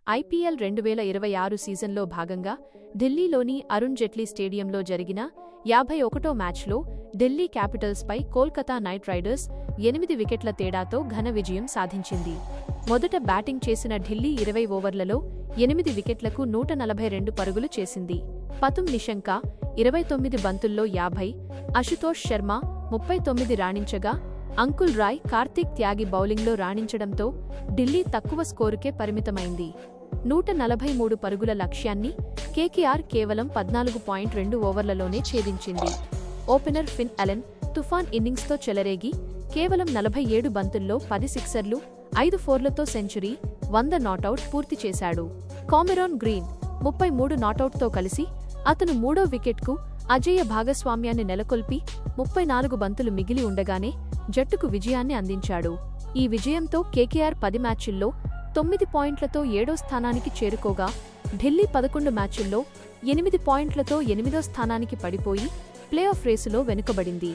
IPL 2026 సీజన్లో భాగంగా ఢిల్లీలోని అరుణ్ జైట్లీ స్టేడియంలో జరిగిన 51వ మ్యాచ్లో ఢిల్లీ క్యాపిటల్స్పై కోల్కతా నైట్ రైడర్స్ 8 వికెట్ల తేడాతో ఘన విజయం సాధించింది. మొదట బ్యాటింగ్ చేసిన ఢిల్లీ 20 ఓవర్లలో 8 వికెట్లకు 142 పరుగులు చేసింది. పతుమ్ నిషంక 29 బంతుల్లో 50, అశుతోష్ శర్మ 39 రాణించగా అంకుల్ రాయ్, కార్తిక్ త్యాగి బౌలింగ్లో రాణించడంతో ఢిల్లీ తక్కువ స్కోరుకే పరిమితమైంది. 143 పరుగుల లక్ష్యాన్ని కేకేఆర్ కేవలం 14.2 ఓవర్లలోనే ఛేదించింది. ఓపెనర్ ఫిన్ అలెన్ తుఫాన్ ఇన్నింగ్స్తో చెలరేగి కేవలం 47 బంతుల్లో 10 సిక్సర్లు, 5 ఫోర్లతో సెంచరీ, 100 నాటౌట్ పూర్తి చేశాడు. కామెరాన్ గ్రీన్ 33 నాటౌట్తో కలిసి అతను మూడో వికెట్కు అజేయ భాగస్వామ్యాన్ని నెలకొల్పి 34 బంతులు మిగిలి ఉండగానే జట్టుకు విజయాన్ని అందించాడు. ఈ విజయంతో కేకేఆర్ 10 మ్యాచుల్లో 9 పాయింట్లతో 7వ స్థానానికి చేరుకోగా ఢిల్లీ 11 మ్యాచుల్లో 8 పాయింట్లతో 8వ స్థానానికి పడిపోయి ప్లేఆఫ్ రేసులో వెనుకబడింది.